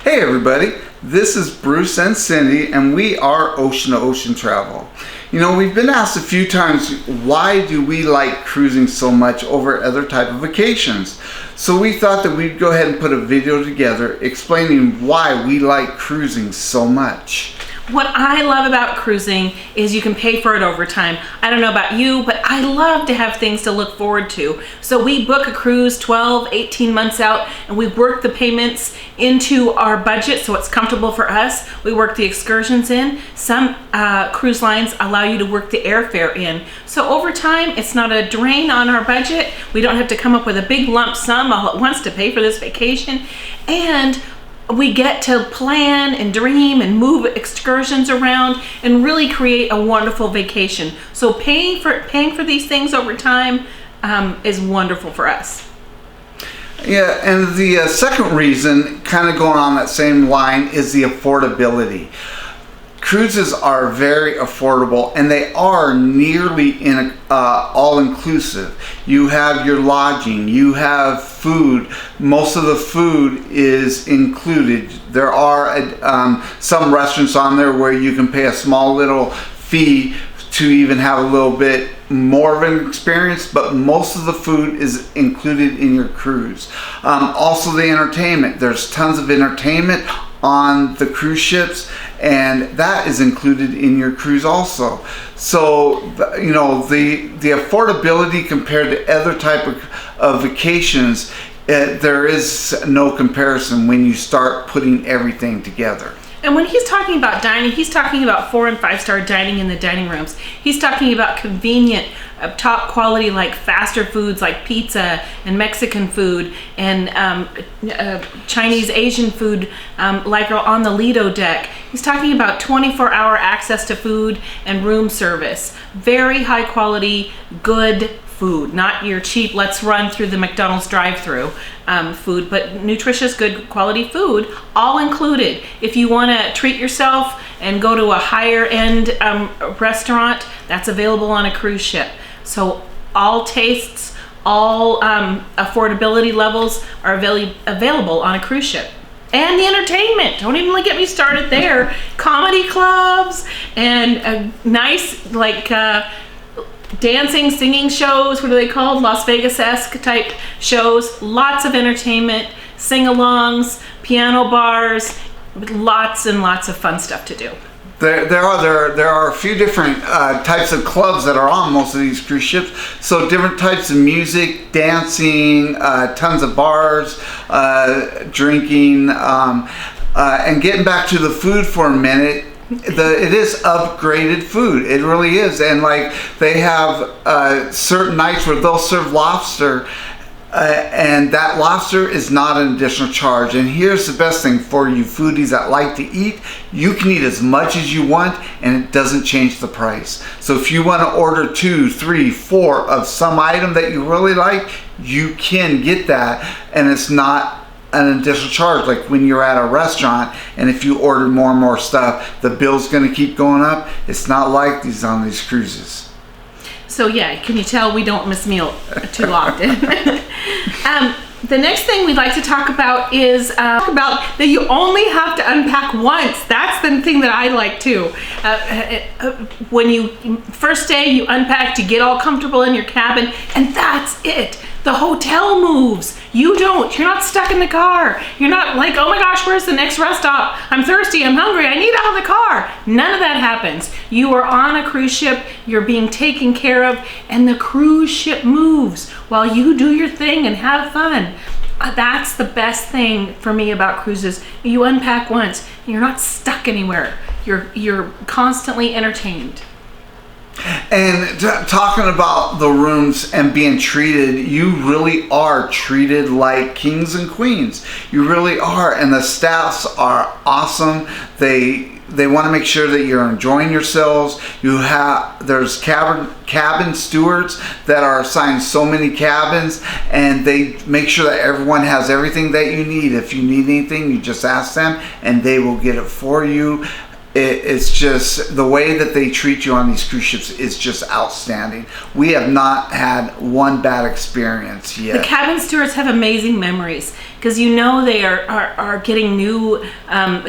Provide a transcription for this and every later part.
Hey everybody, this is Bruce and Cindy, and we are Ocean to Ocean Travel. You know, we've been asked a few times, why do we like cruising so much over other type of vacations? So we thought that we'd go ahead and put a video together explaining why we like cruising so much. What I love about cruising is you can pay for it over time. I don't know about you, but I love to have things to look forward to. So we book a cruise 12, 18 months out, and we work the payments into our budget so it's comfortable for us. We work the excursions in. Some cruise lines allow you to work the airfare in. So over time, it's not a drain on our budget. We don't have to come up with a big lump sum all at once to pay for this vacation. And we get to plan and dream and move excursions around and really create a wonderful vacation. So paying for these things over time is wonderful for us. Yeah, and the second reason, kind of going on that same line, is the affordability. Cruises are very affordable, and they are nearly all-inclusive. You have your lodging, you have food. Most of the food is included. There are some restaurants on there where you can pay a small little fee to even have a little bit more of an experience, but most of the food is included in your cruise. Also the entertainment. There's tons of entertainment on the cruise ships, and that is included in your cruise also. So you know, the affordability compared to other type of vacations, there is no comparison when you start putting everything together. And when he's talking about dining, he's talking about 4- and 5-star dining in the dining rooms. He's talking about convenient, top quality, like faster foods like pizza and Mexican food and Chinese, Asian food like on the Lido deck. He's talking about 24-hour access to food and room service. Very high quality, good food, not your cheap, let's run through the McDonald's drive-through food, but nutritious, good quality food, all included. If you want to treat yourself and go to a higher end restaurant, that's available on a cruise ship. So all tastes, all affordability levels are available on a cruise ship. And the entertainment, don't even get me started there. Comedy clubs and nice dancing, singing shows, what are they called? Las Vegas-esque type shows. Lots of entertainment, sing-alongs, piano bars, lots and lots of fun stuff to do. There are a few different types of clubs that are on most of these cruise ships. So different types of music, dancing, tons of bars, drinking, and getting back to the food for a minute. It is upgraded food. It really is. And like they have certain nights where they'll serve lobster, and that lobster is not an additional charge. And here's the best thing for you foodies that like to eat: you can eat as much as you want and it doesn't change the price. So if you want to order 2, 3, 4 of some item that you really like, you can get that, and it's not an additional charge like when you're at a restaurant, and if you order more and more stuff, the bill's going to keep going up. It's not like these on these cruises. So yeah, can you tell we don't miss meal too often? The next thing we'd like to talk about is about that you only have to unpack once. That's the thing that I like too. When you first day, you unpack to get all comfortable in your cabin, and that's it. The hotel moves. You don't. You're not stuck in the car. You're not like, oh my gosh, where's the next rest stop? I'm thirsty, I'm hungry, I need out of the car. None of that happens. You are on a cruise ship, you're being taken care of, and the cruise ship moves while you do your thing and have fun. That's the best thing for me about cruises. You unpack once, you're not stuck anywhere. You're constantly entertained. And talking about the rooms and being treated, you really are treated like kings and queens. You really are, and the staffs are awesome. They want to make sure that you're enjoying yourselves. There's cabin stewards that are assigned so many cabins, and they make sure that everyone has everything that you need. If you need anything, you just ask them and they will get it for you. It's just the way that they treat you on these cruise ships is just outstanding. We have not had one bad experience yet. The cabin stewards have amazing memories. because they are getting new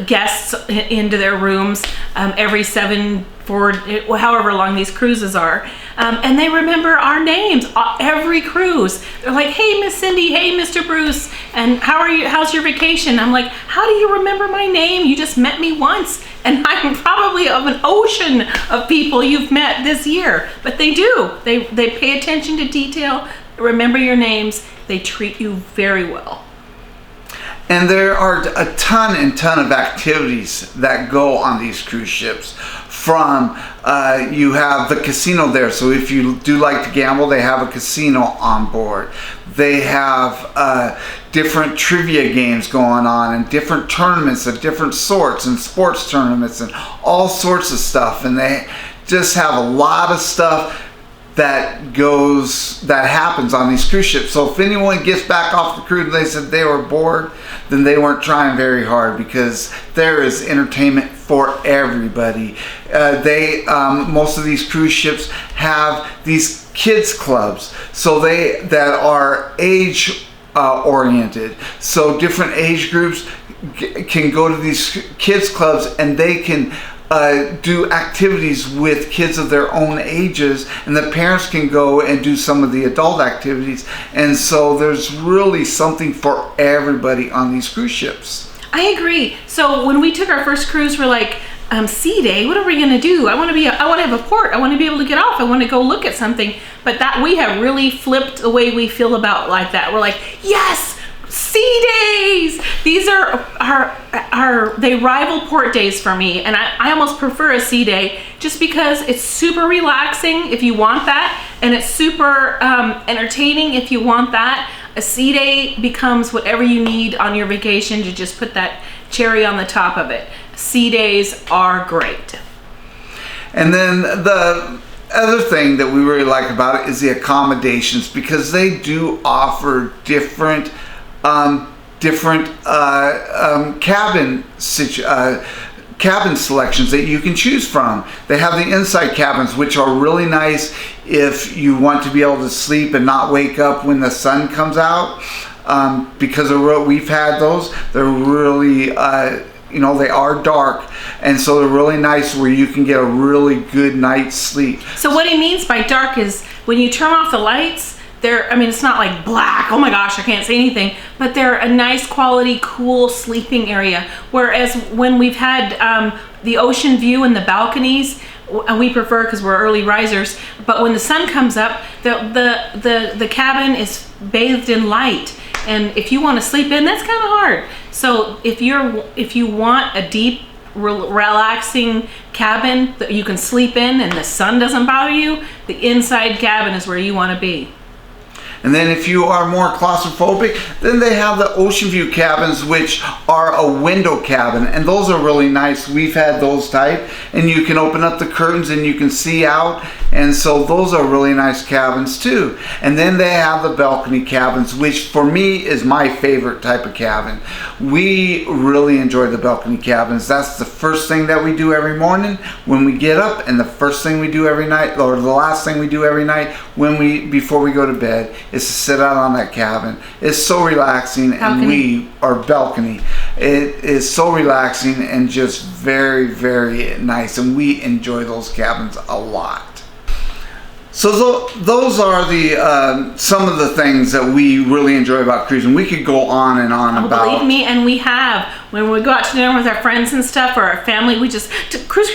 guests into their rooms every 7 for however long these cruises are, and they remember our names every cruise. They're like, "Hey, Miss Cindy, hey, Mr. Bruce, and how are you? How's your vacation?" I'm like, "How do you remember my name? You just met me once, and I'm probably of an ocean of people you've met this year." But they do. They pay attention to detail, remember your names. They treat you very well. And there are a ton of activities that go on these cruise ships. From you have the casino there, so if you do like to gamble, they have a casino on board. They have different trivia games going on, and different tournaments of different sorts, and sports tournaments, and all sorts of stuff. And they just have a lot of stuff that happens on these cruise ships. So if anyone gets back off the cruise and they said they were bored, then they weren't trying very hard, because there is entertainment for everybody. Most of these cruise ships have these kids clubs, so that are age oriented. So different age groups can go to these kids clubs, and they can do activities with kids of their own ages, and the parents can go and do some of the adult activities. And so there's really something for everybody on these cruise ships. I agree. So when we took our first cruise, we're like, sea day, what are we going to do? I want to have a port. I want to be able to get off. I want to go look at something. But that we have really flipped the way we feel about like that. We're like, yes, sea days. These they rival port days for me, and I almost prefer a sea day, just because it's super relaxing if you want that, and it's super entertaining if you want that. A sea day becomes whatever you need on your vacation to just put that cherry on the top of it. Sea days are great. And then the other thing that we really like about it is the accommodations, because they do offer different cabin selections that you can choose from. They have the inside cabins, which are really nice if you want to be able to sleep and not wake up when the sun comes out, because we've had those. They're really they are dark, and so they're really nice where you can get a really good night's sleep. So what he means by dark is when you turn off the lights, it's not like black, oh my gosh, I can't see anything, but they're a nice quality, cool sleeping area. Whereas when we've had the ocean view and the balconies, and we prefer because we're early risers, but when the sun comes up, the cabin is bathed in light. And if you want to sleep in, that's kind of hard. So if you want a deep, relaxing cabin that you can sleep in and the sun doesn't bother you, the inside cabin is where you want to be. And then if you are more claustrophobic, then they have the ocean view cabins, which are a window cabin, and those are really nice. We've had those type, and you can open up the curtains and you can see out, and so those are really nice cabins too. And then they have the balcony cabins, which for me is my favorite type of cabin. We really enjoy the balcony cabins. That's the first thing that we do every morning when we get up, and the first thing we do every night, or the last thing we do every night before we go to bed, is to sit out on that cabin. It's so relaxing. Balcony. It is so relaxing and just very, very nice, and we enjoy those cabins a lot. So those are the some of the things that we really enjoy about cruising. We could go on and on about. Believe me, and we have. When we go out to dinner with our friends and stuff, or our family, we just cruise.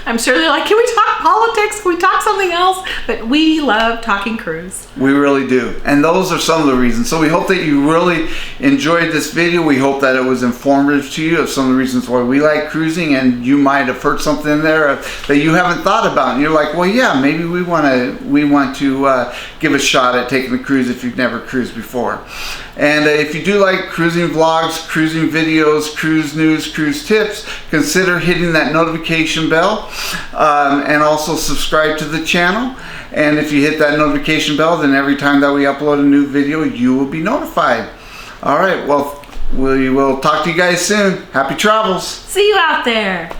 I'm sure they're like, can we talk politics? Can we talk something else? But we love talking cruise. We really do. And those are some of the reasons. So we hope that you really enjoyed this video. We hope that it was informative to you of some of the reasons why we like cruising, and you might have heard something in there that you haven't thought about. And you're like, well, yeah, maybe we want to give a shot at taking a cruise if you've never cruised before. And if you do like cruising vlogs, cruising videos, cruise news, cruise tips, consider hitting that notification bell, and also subscribe to the channel. And if you hit that notification bell, then every time that we upload a new video, you will be notified. All right, well, we will talk to you guys soon. Happy travels. See you out there.